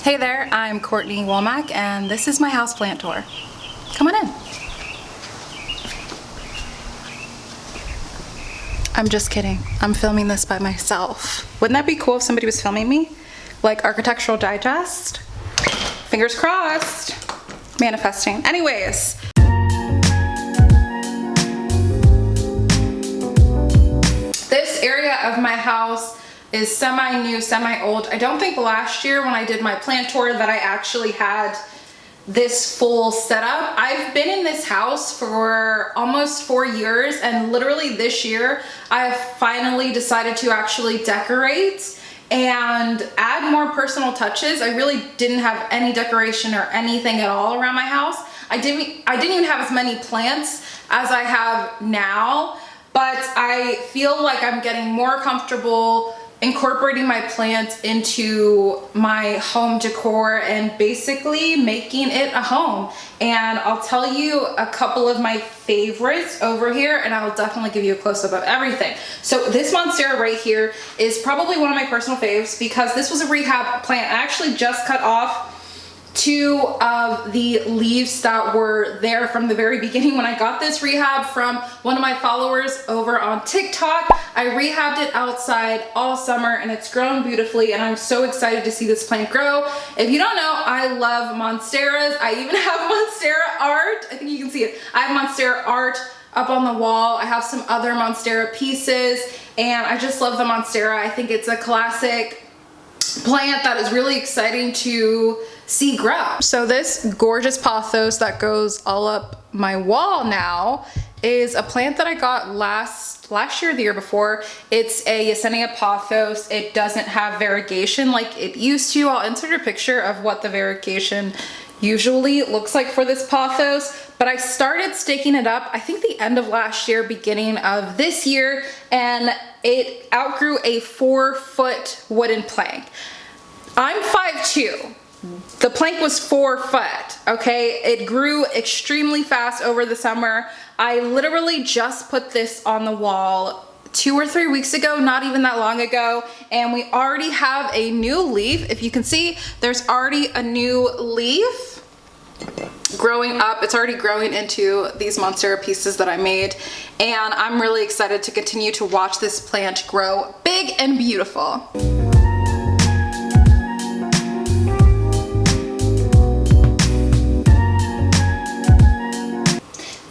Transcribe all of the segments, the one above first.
Hey there, I'm Courtney Womack and this is my houseplant tour. Come on in. I'm just kidding. I'm filming this by myself. Wouldn't that be cool if somebody was filming me? Like Architectural Digest? Fingers crossed. Manifesting. Anyways. This area of my house is semi-new, semi-old. I don't think last year when I did my plant tour that I actually had this full setup. I've been in this house for almost 4 years, and literally this year I have finally decided to actually decorate and add more personal touches. I really didn't have any decoration or anything at all around my house. I didn't even have as many plants as I have now, but I feel like I'm getting more comfortable incorporating my plants into my home decor and basically making it a home. And I'll tell you a couple of my favorites over here, and I'll definitely give you a close-up of everything. So this Monstera right here is probably one of my personal faves because this was a rehab plant. I actually just cut off 2 of the leaves that were there from the very beginning when I got this rehab from one of my followers over on TikTok. I rehabbed it outside all summer and it's grown beautifully, and I'm so excited to see this plant grow. If you don't know, I love Monsteras. I even have Monstera art. I think you can see it. I have Monstera art up on the wall. I have some other Monstera pieces, and I just love the Monstera. I think it's a classic plant that is really exciting to see grow. So this gorgeous pothos that goes all up my wall now is a plant that I got last year or the year before. It's a Miscellaneous pothos. It doesn't have variegation like it used to. I'll insert a picture of what the variegation usually looks like for this pothos, but I started staking it up, I think the end of last year, beginning of this year, and it outgrew a 4-foot wooden plank. I'm 5'2". The plank was 4 foot, okay? It grew extremely fast over the summer. I literally just put this on the wall 2 or 3 weeks ago, not even that long ago, and we already have a new leaf. If you can see, there's already a new leaf growing up. It's already growing into these Monstera pieces that I made, and I'm really excited to continue to watch this plant grow big and beautiful.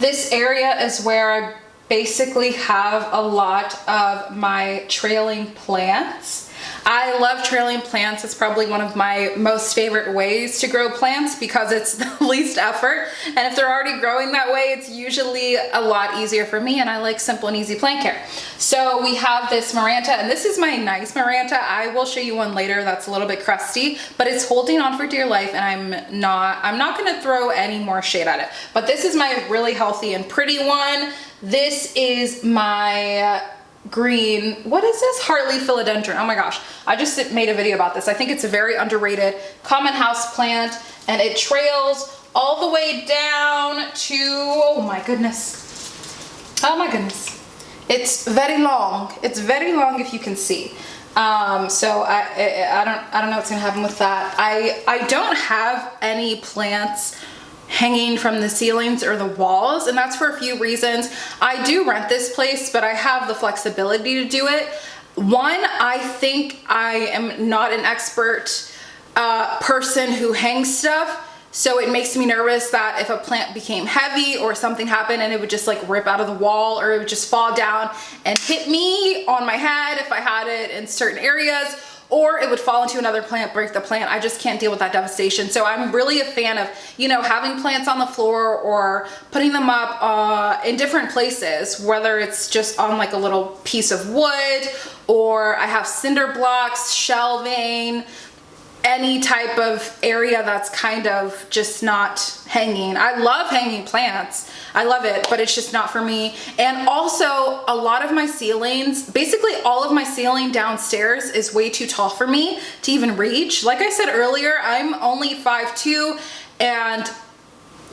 This area is where I basically have a lot of my trailing plants. I love trailing plants. It's probably one of my most favorite ways to grow plants because it's the least effort. And if they're already growing that way, it's usually a lot easier for me, and I like simple and easy plant care. So we have this Maranta, and this is my nice Maranta. I will show you one later that's a little bit crusty, but it's holding on for dear life, and I'm not gonna throw any more shade at it. But this is my really healthy and pretty one. This is my green, what is this? Heartleaf philodendron. Oh my gosh, I just made a video about this. I think it's a very underrated common house plant, and it trails all the way down to, oh my goodness. Oh my goodness. It's very long. It's very long if you can see. So I don't know what's gonna happen with that. I don't have any plants hanging from the ceilings or the walls, and that's for a few reasons. I do rent this place, but I have the flexibility to do it. One, I think I am not an expert person who hangs stuff, so it makes me nervous that if a plant became heavy or something happened and it would just like rip out of the wall, or it would just fall down and hit me on my head if I had it in certain areas, or it would fall into another plant, break the plant. I just can't deal with that devastation. So I'm really a fan of, you know, having plants on the floor or putting them up in different places, whether it's just on like a little piece of wood, or I have cinder blocks, shelving, any type of area that's kind of just not hanging. I love hanging plants. I love it, but it's just not for me. And also a lot of my ceilings, basically all of my ceiling downstairs is way too tall for me to even reach. Like I said earlier, I'm only 5'2", and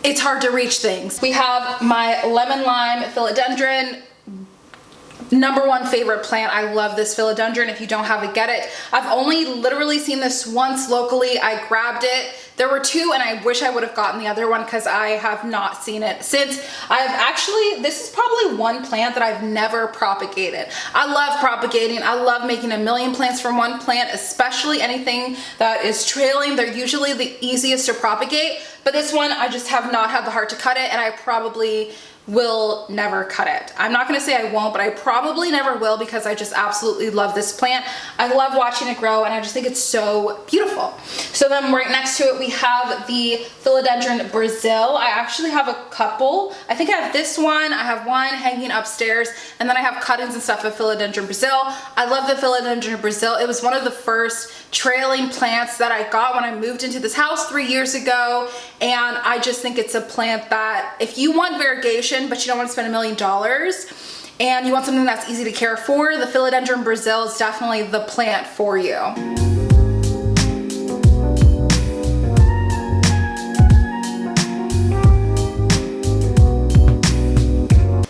it's hard to reach things. We have my lemon lime philodendron, number one favorite plant. I love this philodendron. If you don't have it, get it. I've only literally seen this once locally. I grabbed it. There were two, and I wish I would have gotten the other one because I have not seen it since. This is probably one plant that I've never propagated. I love propagating. I love making a million plants from one plant, especially anything that is trailing. They're usually the easiest to propagate, but this one I just have not had the heart to cut it, and I probably will never cut it. I'm not gonna say I won't, but I probably never will because I just absolutely love this plant. I love watching it grow, and I just think it's so beautiful. So then right next to it, we have the philodendron Brazil. I actually have a couple. I think I have this one. I have one hanging upstairs, and then I have cuttings and stuff of philodendron Brazil. I love the philodendron Brazil. It was one of the first trailing plants that I got when I moved into this house 3 years ago, and I just think it's a plant that if you want variegation but you don't want to spend $1 million and you want something that's easy to care for, the philodendron Brazil is definitely the plant for you.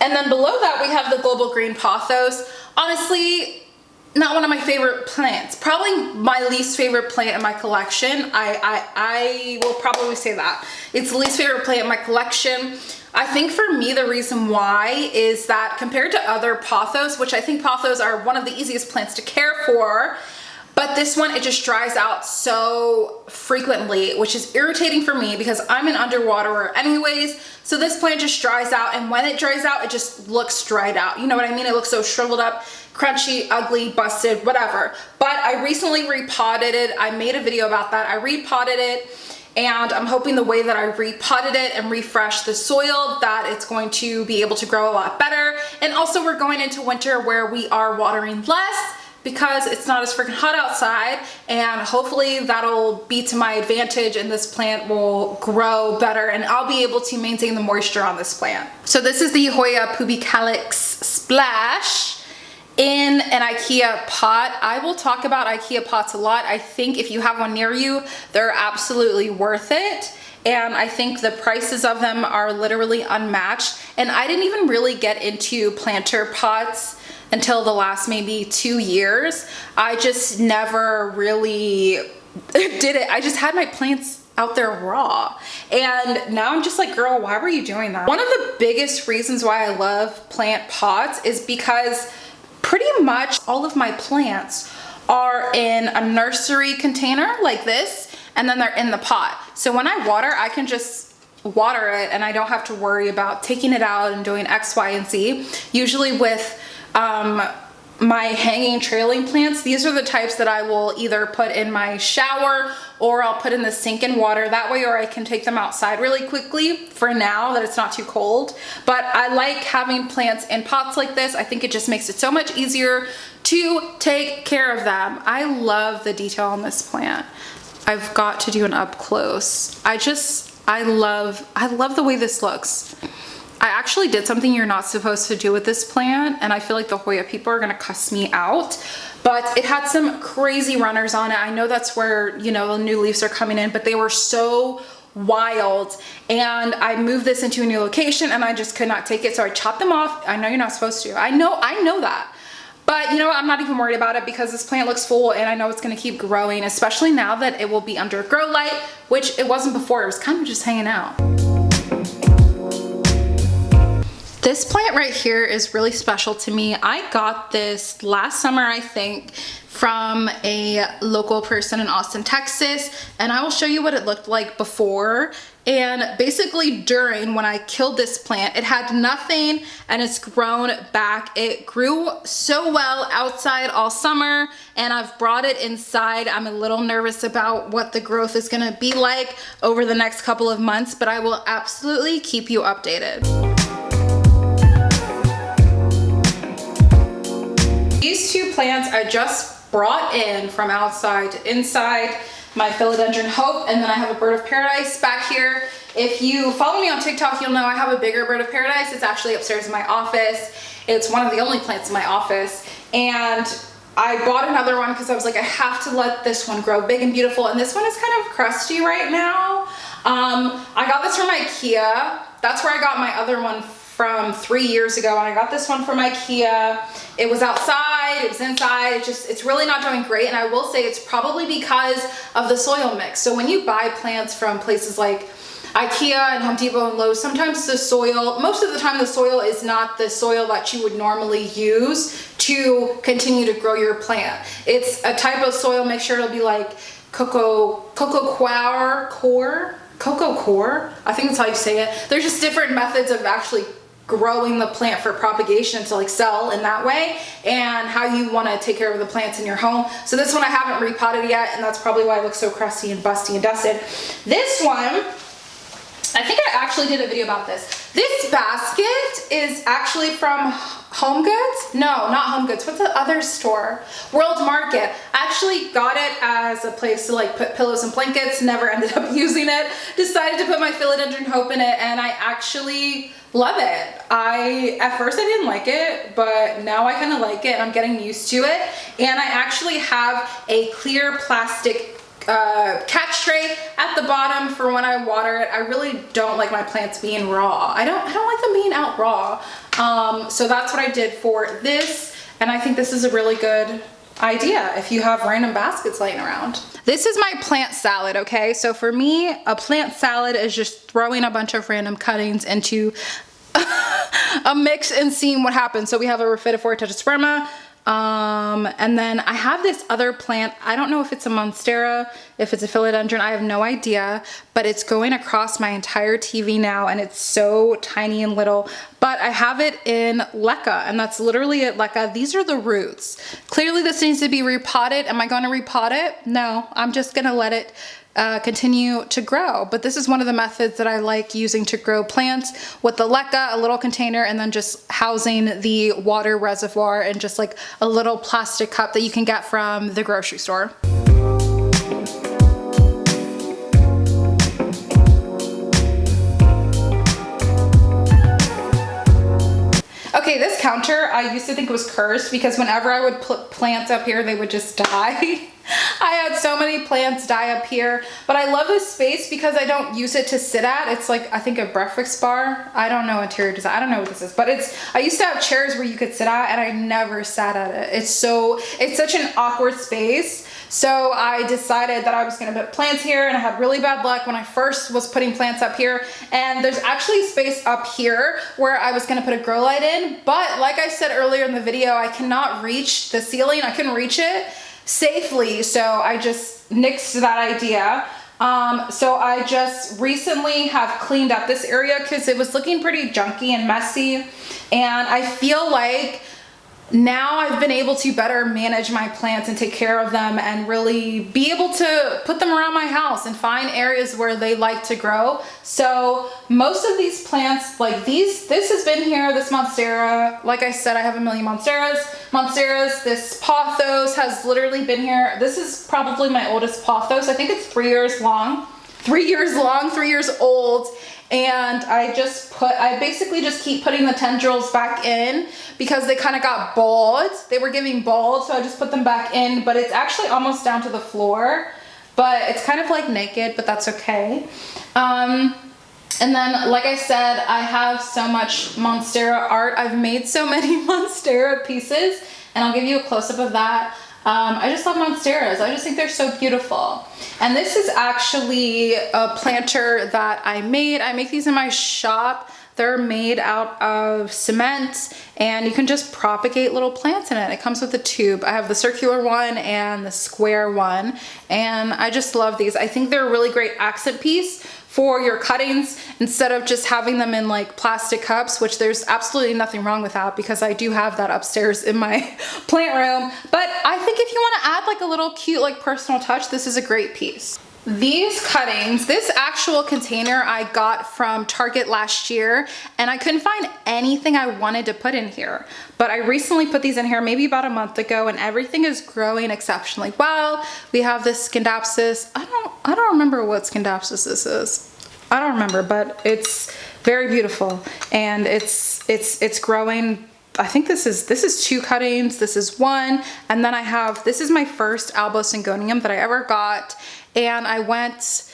And then below that we have the global green pothos. Honestly, not one of my favorite plants. Probably my least favorite plant in my collection. I will probably say that. It's the least favorite plant in my collection. I think for me, the reason why is that compared to other pothos, which I think pothos are one of the easiest plants to care for, but this one, it just dries out so frequently, which is irritating for me because I'm an underwaterer anyways. So this plant just dries out, and when it dries out, it just looks dried out. You know what I mean? It looks so shriveled up, crunchy, ugly, busted, whatever. But I recently repotted it. I made a video about that. I repotted it, and I'm hoping the way that I repotted it and refreshed the soil that it's going to be able to grow a lot better. And also we're going into winter where we are watering less because it's not as freaking hot outside, and hopefully that'll be to my advantage and this plant will grow better and I'll be able to maintain the moisture on this plant. So this is the Hoya pubicalix splash in an IKEA pot. I will talk about IKEA pots a lot. I think if you have one near you, they're absolutely worth it. And I think the prices of them are literally unmatched. And I didn't even really get into planter pots until the last maybe 2 years. I just never really did it. I just had my plants out there raw. And now I'm just like, girl, why were you doing that? One of the biggest reasons why I love plant pots is because pretty much all of my plants are in a nursery container like this, and then they're in the pot. So when I water, I can just water it and I don't have to worry about taking it out and doing X, Y, and Z. Usually with my hanging trailing plants, these are the types that I will either put in my shower or I'll put in the sink and water that way, or I can take them outside really quickly for now that it's not too cold. But I like having plants in pots like this. I think it just makes it so much easier to take care of them. I love the detail on this plant. I've got to do an up close. I love the way this looks. I actually did something you're not supposed to do with this plant, and I feel like the Hoya people are gonna cuss me out, but it had some crazy runners on it. I know that's where, you know, the new leaves are coming in, but they were so wild, and I moved this into a new location and I just could not take it, so I chopped them off. I know you're not supposed to. I know that. But you know what, I'm not even worried about it because this plant looks full and I know it's gonna keep growing, especially now that it will be under grow light, which it wasn't before. It was kind of just hanging out. This plant right here is really special to me. I got this last summer, I think, from a local person in Austin, Texas, and I will show you what it looked like before and basically during when I killed this plant. It had nothing and it's grown back. It grew so well outside all summer and I've brought it inside. I'm a little nervous about what the growth is gonna be like over the next couple of months, but I will absolutely keep you updated. These two plants I just brought in from outside to inside, my philodendron Hope, and then I have a bird of paradise back here. If you follow me on TikTok, you'll know I have a bigger bird of paradise. It's actually upstairs in my office. It's one of the only plants in my office. And I bought another one because I was like, I have to let this one grow big and beautiful. And this one is kind of crusty right now. I got this from IKEA. That's where I got my other one from 3 years ago, and I got this one from IKEA. It was outside, it was inside, it's really not doing great, and I will say it's probably because of the soil mix. So when you buy plants from places like IKEA and Home Depot and Lowe's, sometimes the soil, most of the time the soil is not the soil that you would normally use to continue to grow your plant. It's a type of soil mixture. It'll be like cocoa core, I think that's how you say it. There's just different methods of actually growing the plant for propagation to like sell in that way, and how you want to take care of the plants in your home. So this one I haven't repotted yet, and that's probably why it looks so crusty and busty and dusted. This one, I think I actually did a video about this. This basket is actually from Home Goods? No, not Home Goods. What's the other store? World Market. I actually got it as a place to like put pillows and blankets. Never ended up using it. Decided to put my philodendron hope in it, and I actually love it. At first I didn't like it, but now I kind of like it, and I'm getting used to it. And I actually have a clear plastic catch tray at the bottom for when I water it. I really don't like my plants being raw. I don't like them being out raw. So that's what I did for this, and I think this is a really good idea if you have random baskets laying around. This is my plant salad, okay? So for me, a plant salad is just throwing a bunch of random cuttings into a mix and seeing what happens. So we have a Rhaphidophora tetrasperma, and then I have this other plant. I don't know if it's a Monstera, if it's a philodendron, I have no idea, but it's going across my entire TV now, and it's so tiny and little, but I have it in leca, and that's literally it, leca. These are the roots. Clearly this needs to be repotted. Am I going to repot it? No, I'm just gonna let it continue to grow. But this is one of the methods that I like using to grow plants, with the leca, a little container, and then just housing the water reservoir in just like a little plastic cup that you can get from the grocery store. Okay, this counter, I used to think was cursed because whenever I would put plants up here, they would just die. I had so many plants die up here, but I love this space because I don't use it to sit at. It's like, I think a breakfast bar. I don't know interior design. I don't know what this is, but I used to have chairs where you could sit at, and I never sat at it. It's such an awkward space. So I decided that I was gonna put plants here, and I had really bad luck when I first was putting plants up here. And there's actually space up here where I was gonna put a grow light in, but like I said earlier in the video, I cannot reach the ceiling. I couldn't reach it safely, so I just nixed that idea. So I just recently have cleaned up this area because it was looking pretty junky and messy, and I feel like now I've been able to better manage my plants and take care of them, and really be able to put them around my house and find areas where they like to grow. So most of these plants, like this has been here, this Monstera. Like I said, I have a million Monsteras. This pothos has literally been here. This is probably my oldest pothos. I think it's 3 years long, 3 years old. And I basically just keep putting the tendrils back in because they kind of got bald. They were giving bald, so I just put them back in, but it's actually almost down to the floor, but it's kind of like naked, but that's okay. And then, like I said, I have so much Monstera art. I've made so many Monstera pieces, and I'll give you a close-up of that. I just love Monsteras. I just think they're so beautiful. And this is actually a planter that I made. I make these in my shop. They're made out of cement, and you can just propagate little plants in it. It comes with a tube. I have the circular one and the square one, and I just love these. I think they're a really great accent piece for your cuttings instead of just having them in like plastic cups, which there's absolutely nothing wrong with that because I do have that upstairs in my plant room. But I think if you want to add like a little cute like personal touch, this is a great piece. These cuttings, this actual container I got from Target last year, and I couldn't find anything I wanted to put in here. But I recently put these in here maybe about a month ago, and everything is growing exceptionally well. We have this Scindapsus. I don't remember what Scindapsus this is. I don't remember, but it's very beautiful, and it's growing. I think this is 2 cuttings, this is 1, and then I have, this is my first Albosingonium that I ever got, and I went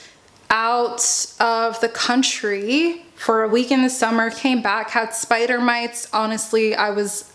out of the country for a week in the summer, came back, had spider mites. Honestly, I was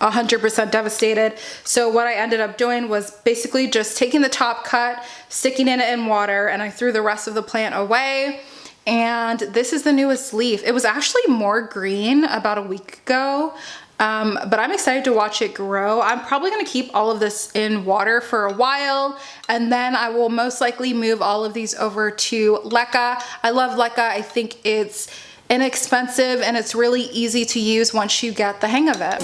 100% devastated. So what I ended up doing was basically just taking the top cut, sticking it in water, and I threw the rest of the plant away. And this is the newest leaf. It was actually more green about a week ago, but I'm excited to watch it grow. I'm probably gonna keep all of this in water for a while, and then I will most likely move all of these over to leca. I love leca. I think it's inexpensive and it's really easy to use once you get the hang of it.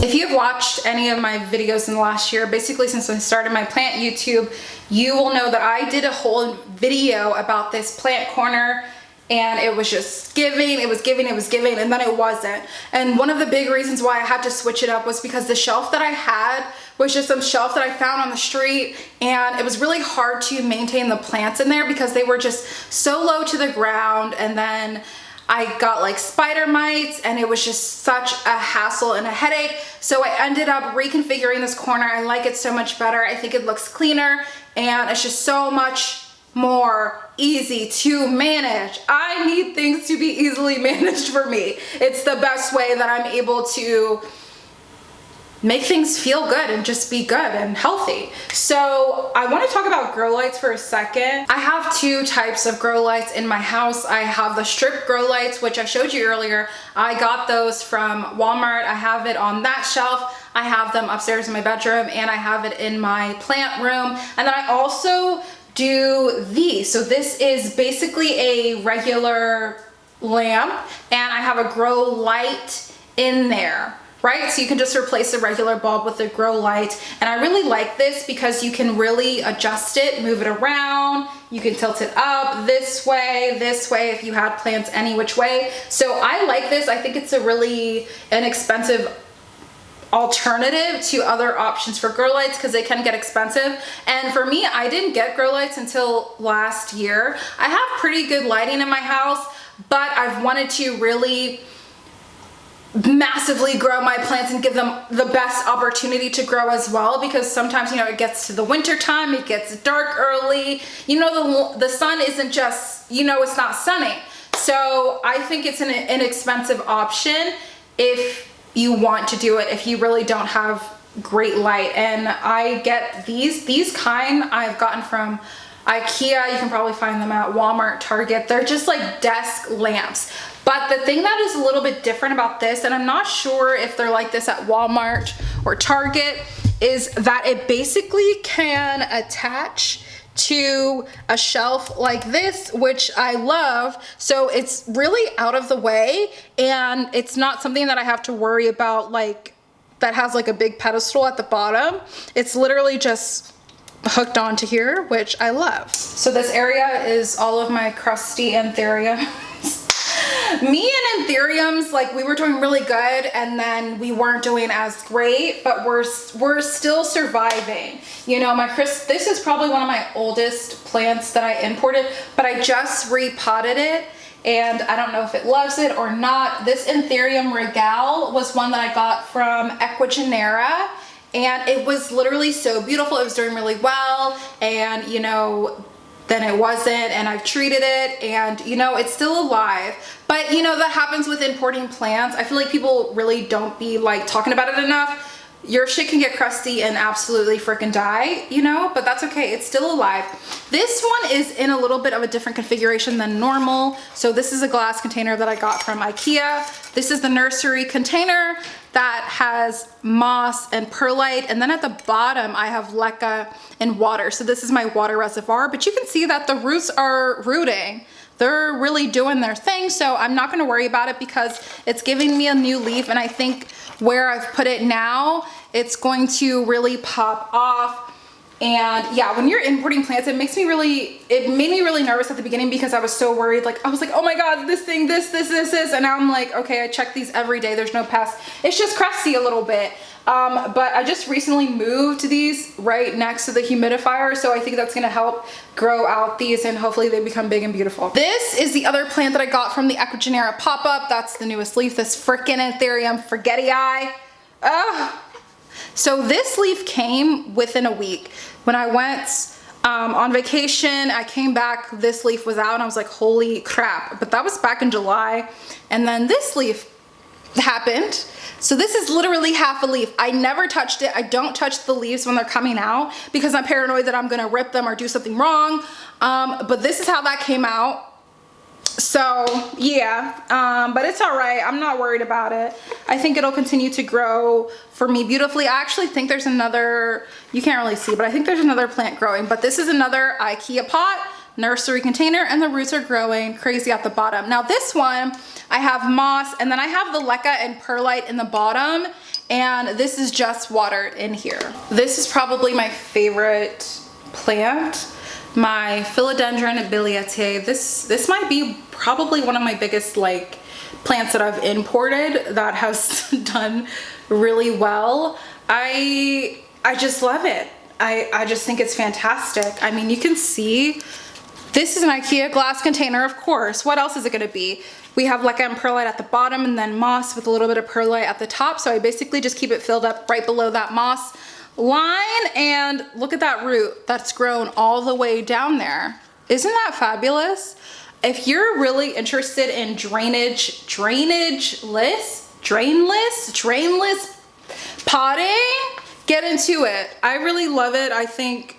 If you've watched any of my videos in the last year, basically since I started my plant YouTube, you will know that I did a whole video about this plant corner, and it was just giving, it was giving, and then it wasn't. And one of the big reasons why I had to switch it up was because the shelf that I had was just some shelf that I found on the street, and it was really hard to maintain the plants in there because they were just so low to the ground, and then I got like spider mites, and it was just such a hassle and a headache. So I ended up reconfiguring this corner. I like it so much better. I think it looks cleaner, and it's just so much more easy to manage. I need things to be easily managed for me. It's the best way that I'm able to make things feel good and just be good and healthy. So I want to talk about grow lights for a second. I have two types of grow lights in my house. I have the strip grow lights, which I showed you earlier. I got those from Walmart. I have it on that shelf. I have them upstairs in my bedroom, and I have it in my plant room. And then I also do these. So this is basically a regular lamp, and I have a grow light in there. Right? So you can just replace the regular bulb with the grow light. And I really like this because you can really adjust it, move it around. You can tilt it up this way, if you had plants any which way. So I like this. I think it's a really inexpensive alternative to other options for grow lights because they can get expensive. And for me, I didn't get grow lights until last year. I have pretty good lighting in my house, but I've wanted to really massively grow my plants and give them the best opportunity to grow as well, because sometimes, you know, it gets to the winter time, it gets dark early, you know, the sun isn't just, you know, it's not sunny. So I think it's an inexpensive option if you want to do it, if you really don't have great light. And I get these kind I've gotten from IKEA. You can probably find them at Walmart, Target. They're just like desk lamps. But the thing that is a little bit different about this, and I'm not sure if they're like this at Walmart or Target, is that it basically can attach to a shelf like this, which I love. So it's really out of the way, and it's not something that I have to worry about, like that has like a big pedestal at the bottom. It's literally just hooked onto here, which I love. So this area is all of my crusty Anthurium. Me and Anthuriums, like, we were doing really good, and then we weren't doing as great, but we're still surviving. You know, this is probably one of my oldest plants that I imported, but I just repotted it, and I don't know if it loves it or not. This Anthurium Regal was one that I got from Equigenera, and it was literally so beautiful. It was doing really well, and you know, then it wasn't, and I've treated it, and you know, it's still alive. But you know, that happens with importing plants. I feel like people really don't be like talking about it enough. Your shit can get crusty and absolutely freaking die, you know, but that's okay, it's still alive. This one is in a little bit of a different configuration than normal. So this is a glass container that I got from IKEA. This is the nursery container that has moss and perlite, and then at the bottom I have leca and water. So this is my water reservoir, but you can see that the roots are rooting. They're really doing their thing, so I'm not gonna worry about it because it's giving me a new leaf, and I think where I've put it now, it's going to really pop off. And yeah, when you're importing plants, it made me really nervous at the beginning because I was so worried. Like I was like, oh my God, this thing, this. And now I'm like, okay, I check these every day. There's no pests. It's just crusty a little bit. But I just recently moved these right next to the humidifier. So I think that's gonna help grow out these and hopefully they become big and beautiful. This is the other plant that I got from the Ecugenera pop-up. That's the newest leaf, this frickin' Anthurium forgetii. So this leaf came within a week. When I went on vacation, I came back, this leaf was out and I was like, holy crap. But that was back in July. And then this leaf happened. So this is literally half a leaf. I never touched it. I don't touch the leaves when they're coming out because I'm paranoid that I'm gonna rip them or do something wrong. But this is how that came out. So yeah, but it's all right. I'm not worried about it. I think it'll continue to grow for me beautifully. I actually think there's another, you can't really see, but I think there's another plant growing, but this is another IKEA pot, nursery container, and the roots are growing crazy at the bottom. Now this one, I have moss, and then I have the leca and perlite in the bottom, and this is just water in here. This is probably my favorite plant. My philodendron biliaceae. This might be probably one of my biggest like plants that I've imported that has done really well. I just love it. I just think it's fantastic. I mean, you can see this is an IKEA glass container, of course. What else is it gonna be? We have leca and perlite at the bottom and then moss with a little bit of perlite at the top. So I basically just keep it filled up right below that moss line, and look at that root that's grown all the way down there. Isn't that fabulous? If you're really interested in drainless potting, get into it. I really love it. I think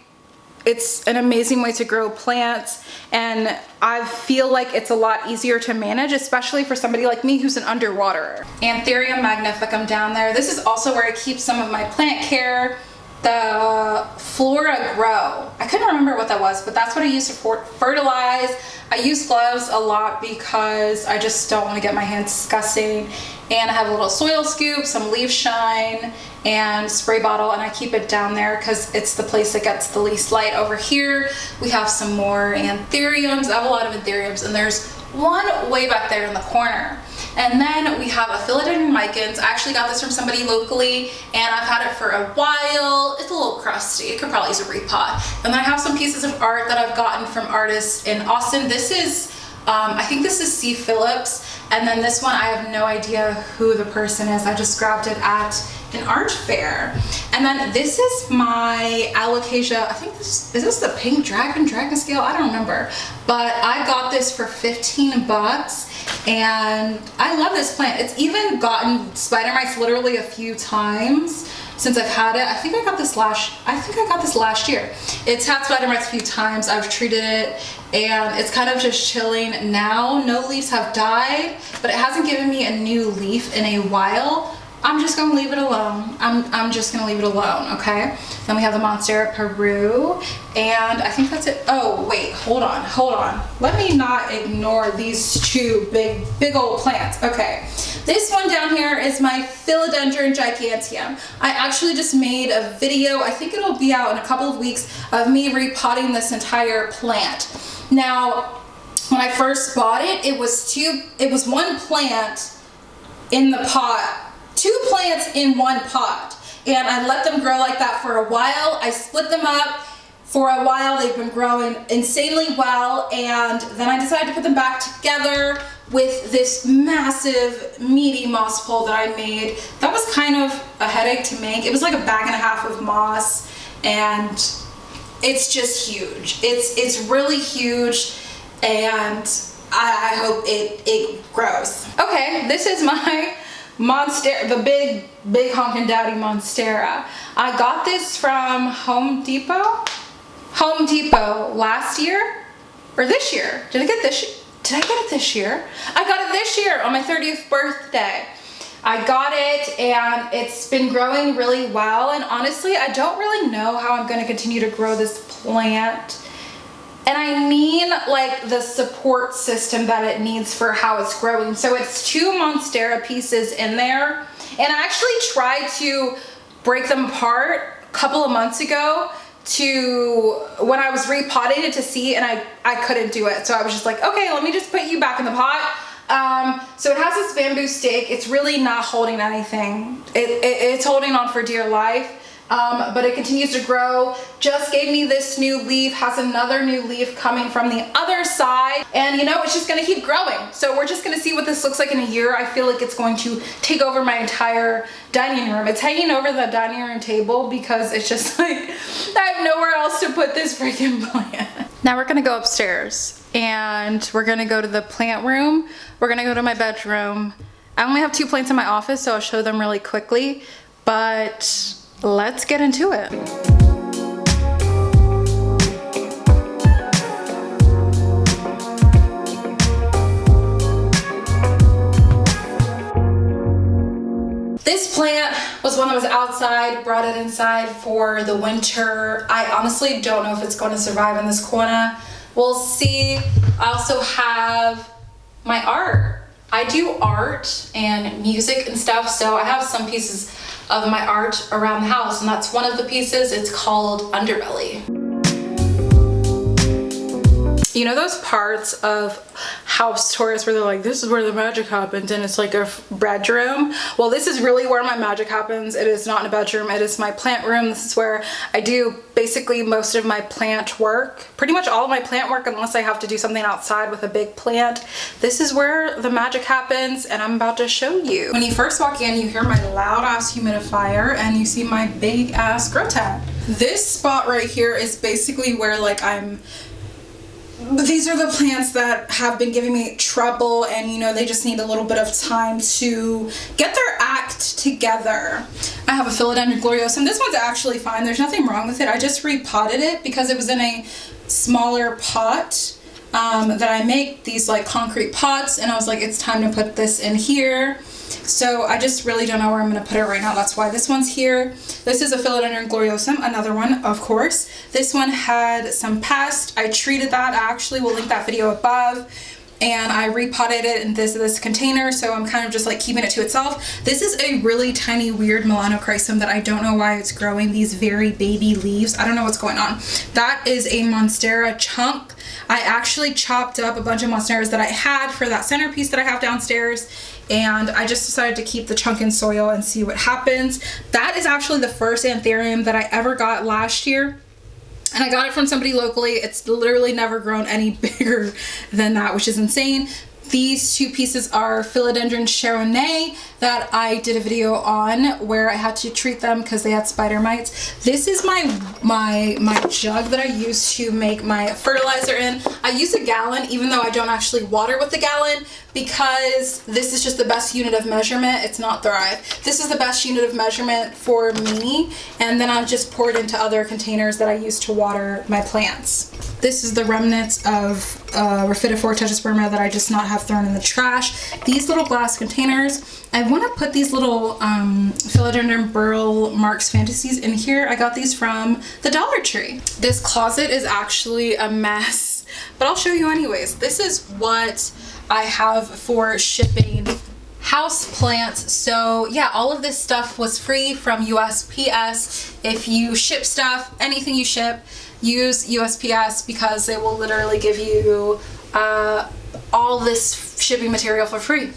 it's an amazing way to grow plants, and I feel like it's a lot easier to manage, especially for somebody like me who's an underwaterer. Anthurium magnificum down there. This is also where I keep some of my plant care. The Flora Grow. I couldn't remember what that was, but that's what I use to fertilize. I use gloves a lot because I just don't want to get my hands disgusting. And I have a little soil scoop, some leaf shine, and spray bottle, and I keep it down there because it's the place that gets the least light. Over here, we have some more anthuriums. I have a lot of anthuriums, and there's one way back there in the corner. And then we have a philodendron micans. I actually got this from somebody locally, and I've had it for a while. It's a little crusty. It could probably use a repot. And then I have some pieces of art that I've gotten from artists in Austin. This is, I think this is C. Phillips. And then this one, I have no idea who the person is. I just grabbed it at an art fair. And then this is my alocasia. I think this is the pink dragon scale. I don't remember, but I got this for 15 bucks. And I love this plant. It's even gotten spider mites literally a few times since I've had it. I think I got this last year. It's had spider mites a few times. I've treated it, and it's kind of just chilling now. No leaves have died, but it hasn't given me a new leaf in a while. I'm just gonna leave it alone. I'm just gonna leave it alone, okay? Then we have the Monstera Peru, and I think that's it. Oh, wait, hold on. Let me not ignore these two big old plants. Okay, this one down here is my Philodendron giganteum. I actually just made a video, I think it'll be out in a couple of weeks, of me repotting this entire plant. Now, when I first bought it, it was one plant in the pot, 2 plants in one pot, and I let them grow like that for a while. I split them up for a while. They've been growing insanely well, and then I decided to put them back together with this massive meaty moss pole that I made. That was kind of a headache to make. It was like a bag and a half of moss, and it's just huge. It's really huge, and I hope it grows. Okay, this is my Monstera, the big honkin' daddy Monstera. I got this from Home Depot last year or this year. Did I get it this year? I got it this year on my 30th birthday. I got it, and it's been growing really well, and honestly I don't really know how I'm going to continue to grow this plant. And I mean like the support system that it needs for how it's growing. So it's 2 Monstera pieces in there. And I actually tried to break them apart a couple of months ago to when I was repotting it to see, and I couldn't do it. So I was just like, okay, let me just put you back in the pot. So it has this bamboo stake. It's really not holding anything. It's holding on for dear life. But it continues to grow. Just gave me this new leaf, has another new leaf coming from the other side. And you know, it's just gonna keep growing. So we're just gonna see what this looks like in a year. I feel like it's going to take over my entire dining room. It's hanging over the dining room table because it's just like, I have nowhere else to put this freaking plant. Now we're gonna go upstairs and we're gonna go to the plant room. We're gonna go to my bedroom. I only have 2 plants in my office, so I'll show them really quickly, but let's get into it. This plant was one that was outside, brought it inside for the winter. I honestly don't know if it's going to survive in this corner. We'll see. I also have my art. I do art and music and stuff, so I have some pieces of my art around the house, and that's one of the pieces. It's called Underbelly. You know those parts of house tours where they're like, this is where the magic happens, and it's like a bedroom? Well, this is really where my magic happens. It is not in a bedroom, it is my plant room. This is where I do basically most of my plant work, pretty much all of my plant work, unless I have to do something outside with a big plant. This is where the magic happens, and I'm about to show you. When you first walk in, you hear my loud ass humidifier, and you see my big ass grow tent. This spot right here is basically where like these are the plants that have been giving me trouble, and you know, they just need a little bit of time to get their act together. I have a Philodendron gloriosum. This one's actually fine. There's nothing wrong with it. I just repotted it because it was in a smaller pot that I make these like concrete pots, and I was like, it's time to put this in here. So I just really don't know where I'm going to put it right now. That's why this one's here. This is a Philodendron gloriosum, another one, of course. This one had some pest. I treated that. I actually will link that video above. And I repotted it in this container, so I'm kind of just like keeping it to itself. This is a really tiny, weird melanochrysum that I don't know why it's growing these very baby leaves. I don't know what's going on. That is a Monstera chunk. I actually chopped up a bunch of Monsteras that I had for that centerpiece that I have downstairs, and I just decided to keep the chunk in soil and see what happens. That is actually the first Anthurium that I ever got last year. And I got it from somebody locally. It's literally never grown any bigger than that, which is insane. These 2 pieces are Philodendron Chardonnay that I did a video on where I had to treat them because they had spider mites. This is my jug that I use to make my fertilizer in. I use a gallon, even though I don't actually water with the gallon, because this is just the best unit of measurement. It's not Thrive. This is the best unit of measurement for me, and then I just pour it into other containers that I use to water my plants. This is the remnants of Rhaphidophora tetrasperma that I just not have thrown in the trash. These little glass containers, I want to put these little Philodendron Burl Marks Fantasies in here. I got these from the Dollar Tree. This closet is actually a mess, but I'll show you anyways. This is what I have for shipping house plants. So yeah, all of this stuff was free from USPS. If you ship stuff, anything you ship, use USPS because they will literally give you all this shipping material for free.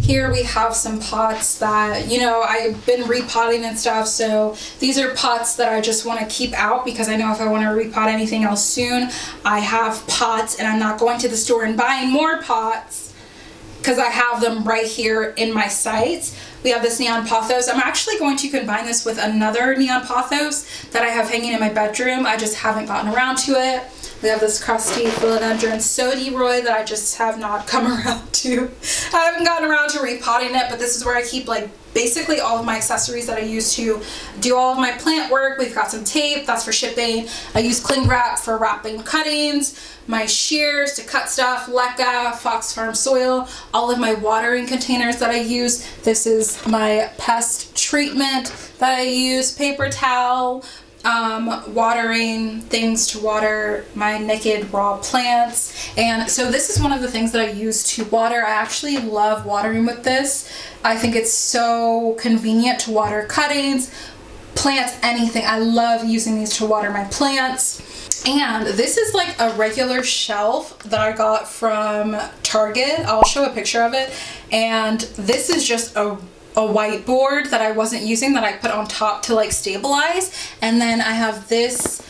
Here we have some pots that, you know, I've been repotting and stuff, so these are pots that I just want to keep out because I know if I want to repot anything else soon, I have pots, and I'm not going to the store and buying more pots because I have them right here in my sites. We have this neon pothos. I'm actually going to combine this with another neon pothos that I have hanging in my bedroom. I just haven't gotten around to it. We have this crusty Philodendron Sodoroy that I just have not come around to. I haven't gotten around to repotting it, but this is where I keep like basically all of my accessories that I use to do all of my plant work. We've got some tape, that's for shipping. I use cling wrap for wrapping cuttings, my shears to cut stuff, leca, Fox Farm soil, all of my watering containers that I use. This is my pest treatment that I use, paper towel, watering things to water my naked raw plants. And so this is one of the things that I use to water. I actually love watering with this. I think it's so convenient to water cuttings, plants, anything. I love using these to water my plants. And this is like a regular shelf that I got from Target. I'll show a picture of it. And this is just a whiteboard that I wasn't using that I put on top to like stabilize. And then I have this,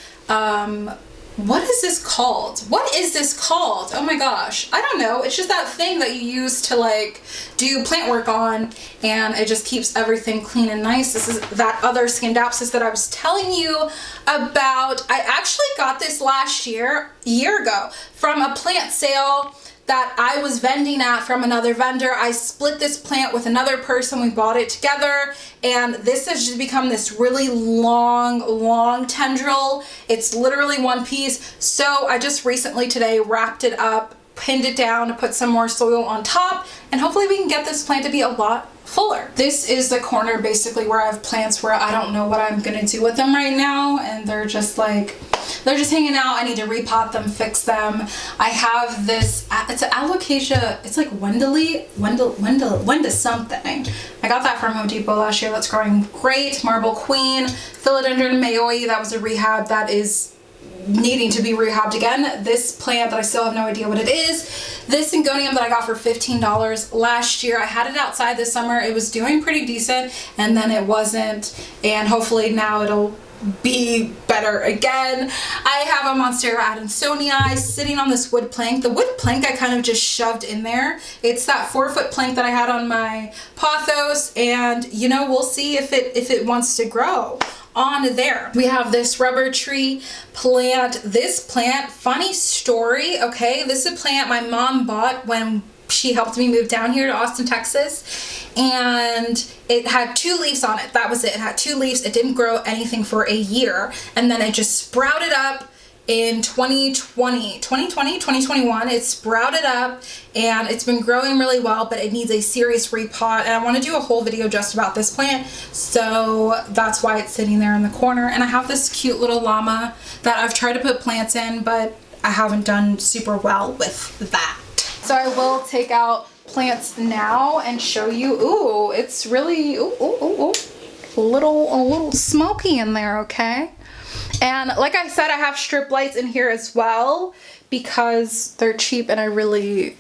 what is this called? What is this called? Oh my gosh. I don't know. It's just that thing that you use to like do plant work on, and it just keeps everything clean and nice. This is that other Scandapsis that I was telling you about. I actually got this last year ago, from a plant sale that I was vending at from another vendor. I split this plant with another person. We bought it together, and this has just become this really long tendril. It's literally one piece. So I just recently today wrapped it up, pinned it down to put some more soil on top, and hopefully we can get this plant to be a lot fuller. This is the corner basically where I have plants where I don't know what I'm gonna do with them right now, and they're just like, they're just hanging out. I need to repot them, fix them. I have this, it's an alocasia, it's like Wenda something. I got that from Home Depot last year. That's growing great. Marble Queen, Philodendron mayoi, that was a rehab that is needing to be rehabbed again. This plant that I still have no idea what it is. This Syngonium that I got for $15 last year. I had it outside this summer. It was doing pretty decent, and then it wasn't, and hopefully now it'll be better again. I have a Monstera Adansonii sitting on this wood plank. The wood plank I kind of just shoved in there. It's that 4-foot plank that I had on my pothos, and you know, we'll see if it wants to grow on there. We have this rubber tree plant. This plant, funny story, okay? This is a plant my mom bought when she helped me move down here to Austin, Texas, and it had 2 leaves on it. That was it. It had 2 leaves. It didn't grow anything for a year, and then it just sprouted up in 2021. It sprouted up, and it's been growing really well, but it needs a serious repot, and I want to do a whole video just about this plant, so that's why it's sitting there in the corner. And I have this cute little llama that I've tried to put plants in, but I haven't done super well with that. So I will take out plants now and show you. Ooh, it's really a little smoky in there, okay? And like I said, I have strip lights in here as well because they're cheap, and I really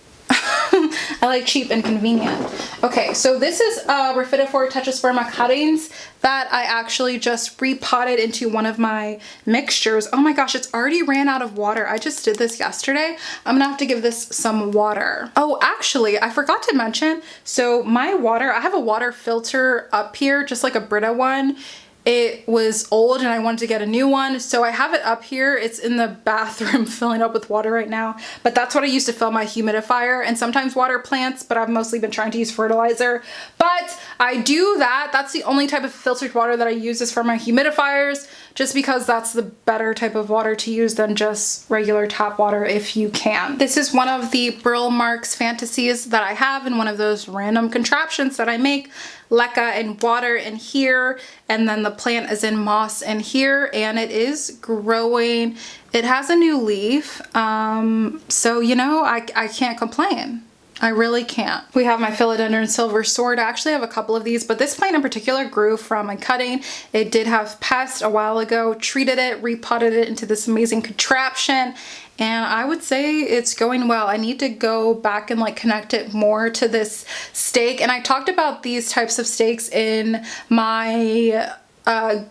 I like cheap and convenient. Okay, so this is Rhaphidophora tetrasperma cuttings that I actually just repotted into one of my mixtures. Oh my gosh, it's already ran out of water. I just did this yesterday. I'm gonna have to give this some water. Oh, actually, I forgot to mention, so my water, I have a water filter up here, just like a Brita one. It was old and I wanted to get a new one, so I have it up here. It's in the bathroom filling up with water right now, but that's what I use to fill my humidifier and sometimes water plants, but I've mostly been trying to use fertilizer. But I do that. That's the only type of filtered water that I use is for my humidifiers, just because that's the better type of water to use than just regular tap water if you can. This is one of the Brill Marks fantasies that I have in one of those random contraptions that I make. Leca and water in here, and then the plant is in moss in here, and it is growing. It has a new leaf, so you know, I can't complain. I really can't. We have my Philodendron Silver Sword. I actually have a couple of these, but this plant in particular grew from a cutting. It did have pest a while ago, treated it, repotted it into this amazing contraption, and I would say it's going well. I need to go back and like connect it more to this stake, and I talked about these types of stakes in my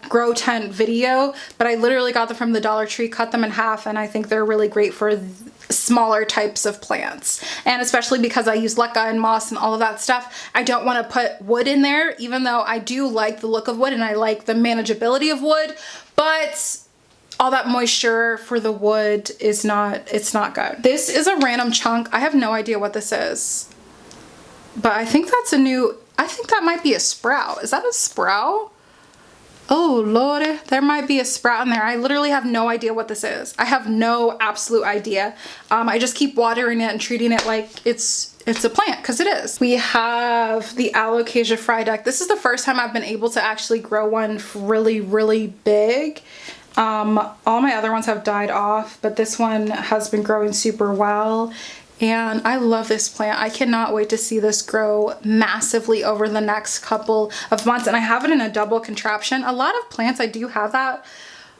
grow tent video, but I literally got them from the Dollar Tree, cut them in half, and I think they're really great for smaller types of plants. And especially because I use leca and moss and all of that stuff, I don't want to put wood in there, even though I do like the look of wood and I like the manageability of wood, but all that moisture for the wood is not, it's not good. This is a random chunk. I have no idea what this is, but I think that's a new, I think that might be a sprout. Is that a sprout? Oh Lord, there might be a sprout in there. I literally have no idea what this is. I have no absolute idea. I just keep watering it and treating it like it's a plant, because it is. We have the Alocasia Frydek. This is the first time I've been able to actually grow one really big. All my other ones have died off, but this one has been growing super well. And I love this plant. I cannot wait to see this grow massively over the next couple of months. And I have it in a double contraption. A lot of plants I do have that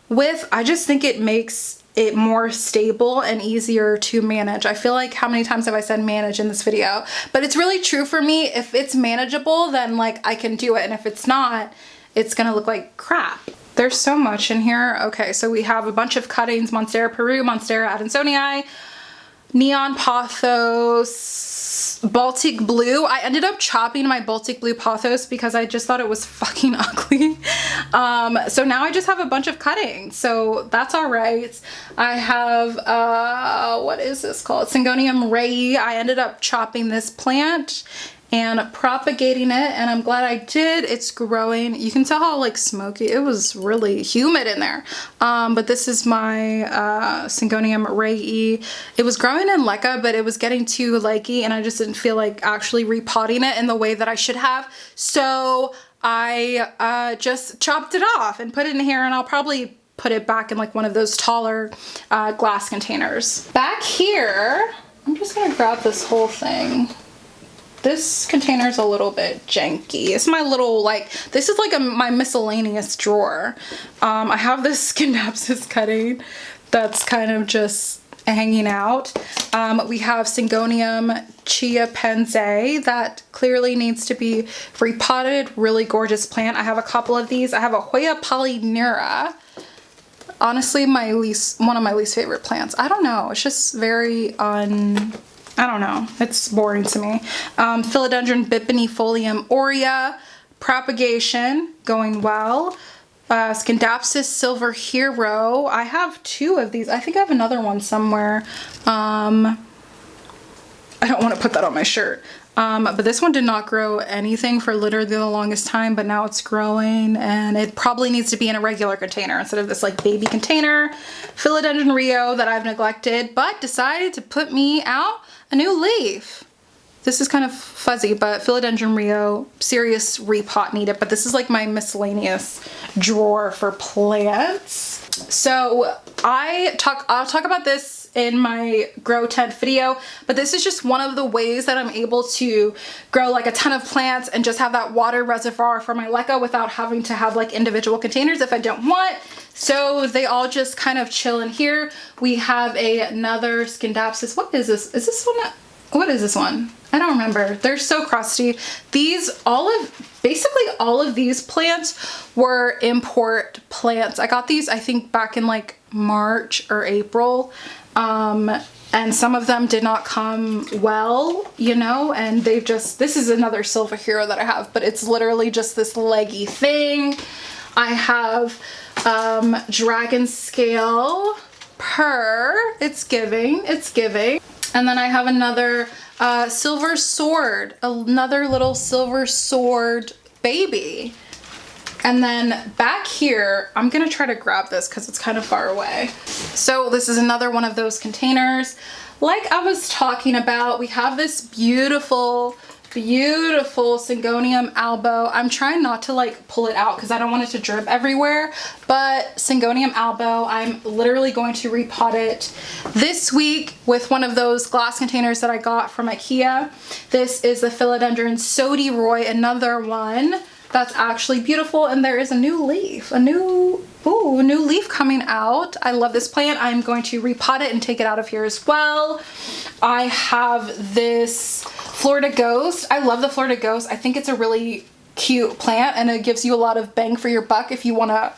with. I just think it makes it more stable and easier to manage. I feel like, how many times have I said manage in this video? But it's really true for me. If it's manageable, then like I can do it. And if it's not, it's gonna look like crap. There's so much in here. Okay, so we have a bunch of cuttings: Monstera Peru, Monstera Adansonii, Neon Pothos, Baltic Blue. I ended up chopping my Baltic Blue Pothos because I just thought it was fucking ugly. So now I just have a bunch of cuttings, so that's all right. I have, what is this called? Syngonium Rayi. I ended up chopping this plant and propagating it, and I'm glad I did. It's growing. You can tell how like smoky, it was really humid in there. But this is my Syngonium Rayi. It was growing in leca, but it was getting too leggy, and I just didn't feel like actually repotting it in the way that I should have. So I just chopped it off and put it in here, and I'll probably put it back in like one of those taller glass containers. Back here, I'm just gonna grab this whole thing. This container is a little bit janky. It's my little, like, this is like my miscellaneous drawer. I have this Scindapsus cutting that's kind of just hanging out. We have Syngonium Chia Pense that clearly needs to be repotted. Really gorgeous plant. I have a couple of these. I have a Hoya Polynera. Honestly, one of my least favorite plants. I don't know. It's just very I don't know. It's boring to me. Philodendron Bipinifolium aurea. Propagation going well. Scindapsus Silver Hero. I have 2 of these. I think I have another one somewhere. I don't want to put that on my shirt. But this one did not grow anything for literally the longest time, but now it's growing, and it probably needs to be in a regular container instead of this like baby container. Philodendron Rio that I've neglected, but decided to put me out a new leaf. This is kind of fuzzy, but Philodendron Rio, serious repot needed, but this is like my miscellaneous drawer for plants. So I'll talk about this in my grow tent video, but this is just one of the ways that I'm able to grow like a ton of plants and just have that water reservoir for my leca without having to have like individual containers if I don't want. So they all just kind of chill in here. We have another Scindapsus. What is this? Is this one? What is this one? I don't remember. They're so crusty. Basically all of these plants were import plants. I got these, I think, back in like March or April. And some of them did not come well, you know, and this is another Silver Hero that I have, but it's literally just this leggy thing. I have, Dragon Scale Purr. It's giving. And then I have another, Silver Sword, another little Silver Sword baby. And then back here, I'm gonna try to grab this because it's kind of far away. So this is another one of those containers. Like I was talking about, we have this beautiful, beautiful Syngonium albo. I'm trying not to like pull it out because I don't want it to drip everywhere, but Syngonium albo, I'm literally going to repot it this week with one of those glass containers that I got from IKEA. This is the Philodendron Sodi Roy, another one that's actually beautiful, and there is a new leaf, a new leaf coming out. I love this plant. I'm going to repot it and take it out of here as well. I have this Florida Ghost. I love the Florida Ghost. I think it's a really cute plant, and it gives you a lot of bang for your buck if you wanna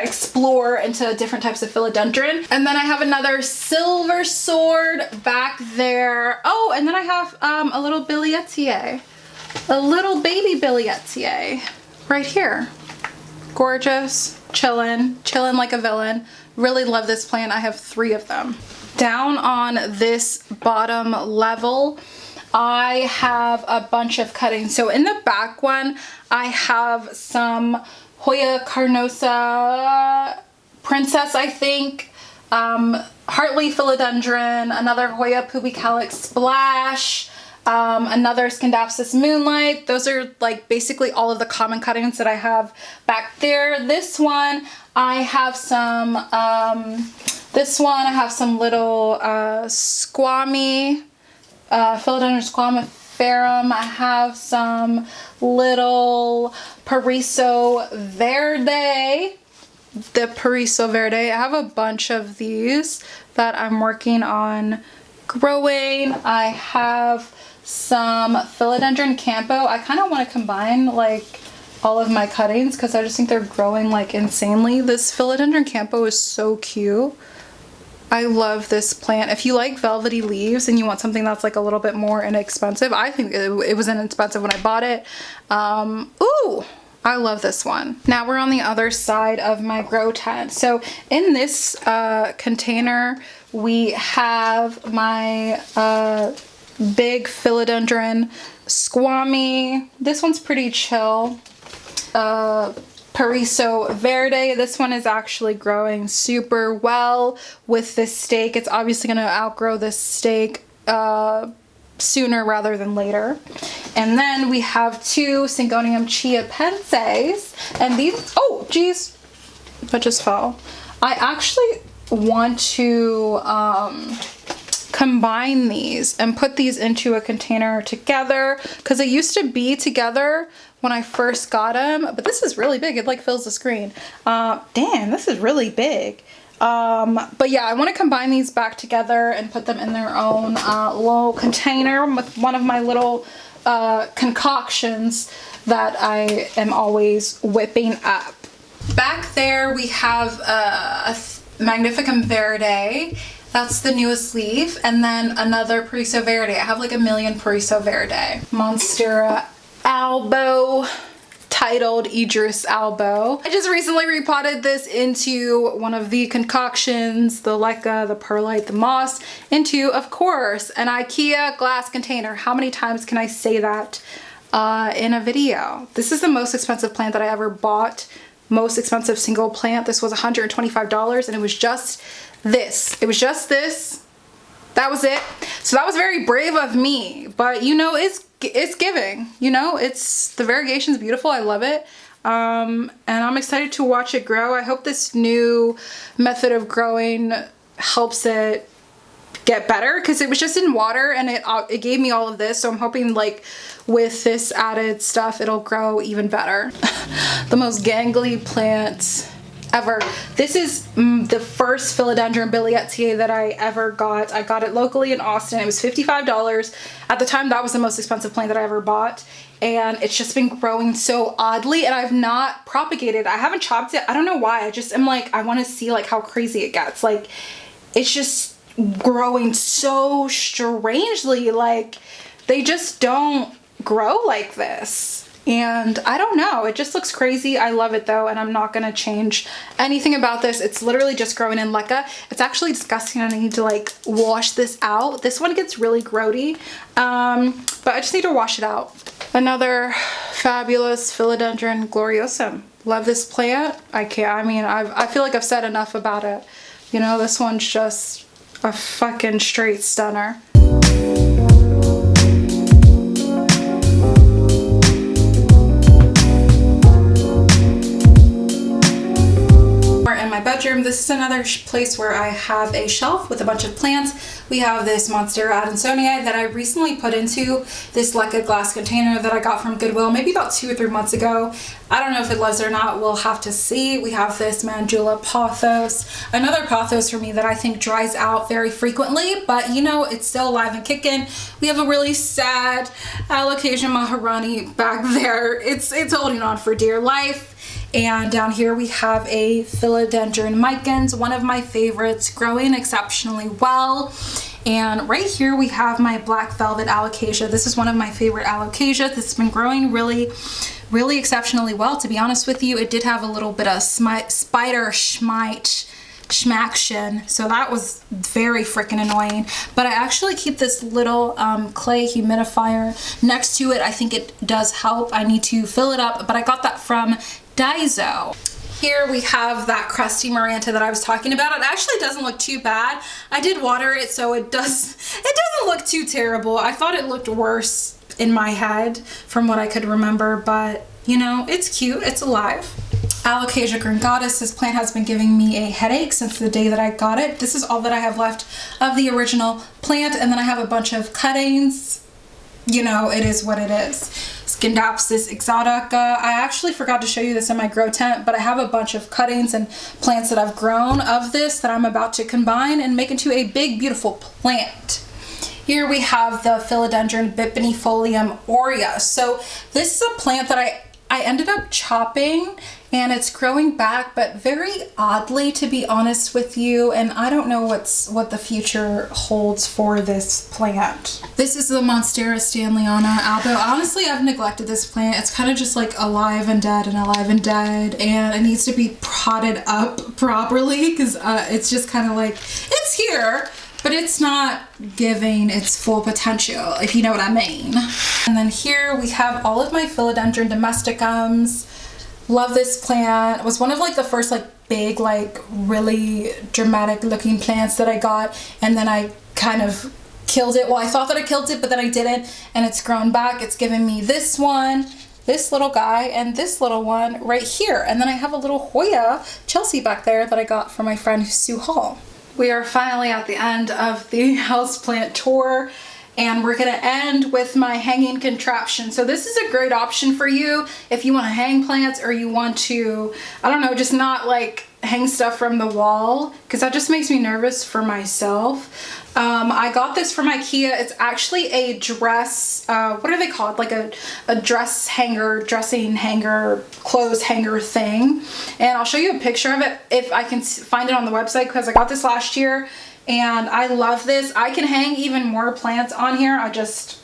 explore into different types of philodendron. And then I have another Silver Sword back there. Oh, and then I have a little Billietier. A little baby Billietier right here. Gorgeous, chillin' like a villain. Really love this plant. I have 3 of them. Down on this bottom level, I have a bunch of cuttings. So in the back one, I have some Hoya Carnosa Princess, I think, Heartleaf Philodendron, another Hoya Pubicalix Splash, another Scindapsus Moonlight. Those are like basically all of the common cuttings that I have back there. This one I have some little Squammy Philodendron squamiferum. I have some little Pariso Verde. The Pariso Verde. I have a bunch of these that I'm working on growing. I have some Philodendron Campo. I kind of want to combine like all of my cuttings because I just think they're growing like insanely. This Philodendron Campo is so cute. I love this plant. If you like velvety leaves and you want something that's like a little bit more inexpensive, I think it was inexpensive when I bought it. Ooh, I love this one. Now we're on the other side of my grow tent. So in this container, we have my big Philodendron Squammy. This one's pretty chill. Pariso Verde. This one is actually growing super well with this stake. It's obviously going to outgrow this stake sooner rather than later. And then we have two Syngonium chiapenses. And these, oh geez, that just fell. I actually want to combine these and put these into a container together because they used to be together when I first got them, but this is really big. It like fills the screen. Damn, this is really big. But yeah, I want to combine these back together and put them in their own little container with one of my little concoctions that I am always whipping up. Back there we have a Magnificum Verde. That's the newest leaf. And then another Pariso Verde. I have like a million Pariso Verde. Monstera Albo, titled Idris Albo. I just recently repotted this into one of the concoctions, the leca, the perlite, the moss, into, of course, an IKEA glass container. How many times can I say that in a video? This is the most expensive plant that I ever bought. Most expensive single plant. This was $125 and it was just this. It was just this. That was it. So that was very brave of me, but you know, it's giving, you know, it's, the variegation's beautiful. I love it. And I'm excited to watch it grow. I hope this new method of growing helps it get better because it was just in water and it gave me all of this. So I'm hoping like with this added stuff, it'll grow even better. The most gangly plant ever. This is the first Philodendron Billietier that I ever got. I got it locally in Austin. It was $55. At the time, that was the most expensive plant that I ever bought. And it's just been growing so oddly and I've not propagated. I haven't chopped it. I don't know why. I just am like, I want to see like how crazy it gets. Like, it's just growing so strangely. Like, they just don't grow like this. And I don't know, it just looks crazy. I love it though, and I'm not gonna change anything about this. It's literally just growing in leca. It's actually disgusting and I need to like wash this out. This one gets really grody, but I just need to wash it out. Another fabulous Philodendron gloriosum. Love this plant. I feel like I've said enough about it. You know, this one's just a fucking straight stunner. Bedroom. This is another place where I have a shelf with a bunch of plants. We have this Monstera Adansonii that I recently put into this leca glass container that I got from Goodwill maybe about 2 or 3 months ago. I don't know if it lives or not. We'll have to see. We have this Mandula pothos, another pothos for me that I think dries out very frequently, but you know, it's still alive and kicking. We have a really sad Alocasia Maharani back there. It's holding on for dear life. And down here we have a Philodendron Micans, one of my favorites, growing exceptionally well. And right here we have my black velvet alocasia. This is one of my favorite alocasias. This has been growing really exceptionally well, to be honest with you. It did have a little bit of spider schmaction, so that was very freaking annoying. But I actually keep this little clay humidifier next to it. I think it does help. I need to fill it up, but I got that from Daiso. Here we have that crusty Maranta that I was talking about. It actually doesn't look too bad. I did water it, so it doesn't look too terrible. I thought it looked worse in my head from what I could remember, but you know, it's cute, it's alive. Alocasia gringatus. This plant has been giving me a headache since the day that I got it. This is all that I have left of the original plant, and then I have a bunch of cuttings. You know, it is what it is. Scindapsus exotica. I actually forgot to show you this in my grow tent, but I have a bunch of cuttings and plants that I've grown of this that I'm about to combine and make into a big, beautiful plant. Here we have the Philodendron bipinifolium aurea. So this is a plant that I ended up chopping, and it's growing back, but very oddly, to be honest with you, and I don't know what the future holds for this plant. This is the Monstera stanleyana albo. Honestly, I've neglected this plant. It's kind of just like alive and dead and alive and dead, and it needs to be prodded up properly because it's just kind of like, it's here, but it's not giving its full potential, if you know what I mean. And then here we have all of my Philodendron domesticums. Love this plant. It was one of like the first like big, like really dramatic looking plants that I got, and then I kind of killed it. Well, I thought that I killed it, but then I didn't, and it's grown back. It's given me this one, this little guy, and this little one right here. And then I have a little Hoya Chelsea back there that I got from my friend Sue Hall. We are finally at the end of the houseplant tour, and we're gonna end with my hanging contraption. So this is a great option for you if you want to hang plants, or you want to, I don't know, just not like hang stuff from the wall, because that just makes me nervous for myself. I got this from IKEA. It's actually a dress, what are they called? Like a dress hanger, dressing hanger, clothes hanger thing. And I'll show you a picture of it if I can find it on the website, because I got this last year and I love this. I can hang even more plants on here. I just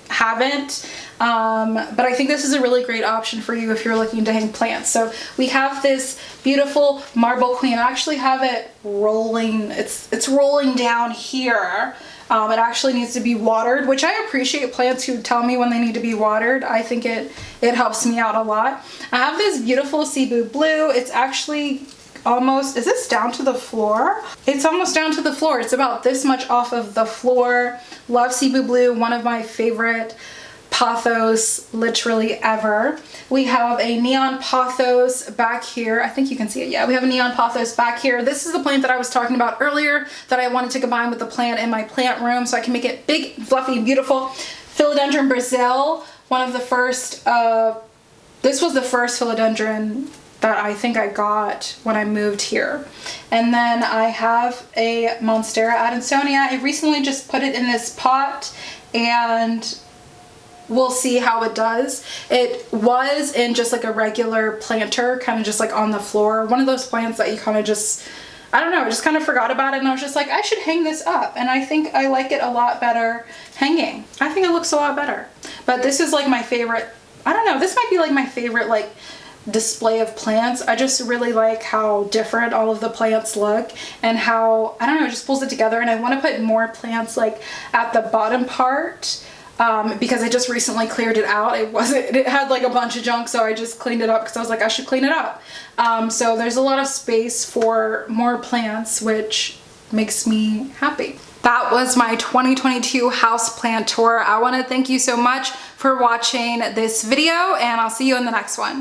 haven't. But I think this is a really great option for you if you're looking to hang plants. So we have this beautiful marble queen. I actually have it rolling. It's rolling down here. It actually needs to be watered, which I appreciate plants who tell me when they need to be watered. I think it helps me out a lot. I have this beautiful Cebu blue. It's actually almost, is this down to the floor? It's almost down to the floor. It's about this much off of the floor. Love Cebu blue, one of my favorite pothos literally ever. We have a neon pothos back here. I think you can see it. Yeah, we have a neon pothos back here. This is the plant that I was talking about earlier that I wanted to combine with the plant in my plant room so I can make it big, fluffy, beautiful. Philodendron Brazil, one of the first, this was the first philodendron that I think I got when I moved here. And then I have a Monstera Adansonia. I recently just put it in this pot, and we'll see how it does. It was in just like a regular planter, kind of just like on the floor. One of those plants that you kind of just, I don't know, I just kind of forgot about it, and I was just like, I should hang this up. And I think I like it a lot better hanging. I think it looks a lot better. But this is like my favorite, I don't know, this might be like my favorite like display of plants. I just really like how different all of the plants look, and how, I don't know, it just pulls it together. And I want to put more plants like at the bottom part, because I just recently cleared it out. It had like a bunch of junk, so I just cleaned it up because I was like, I should clean it up. So there's a lot of space for more plants, which makes me happy. That was my 2022 houseplant tour. I want to thank you so much for watching this video, and I'll see you in the next one.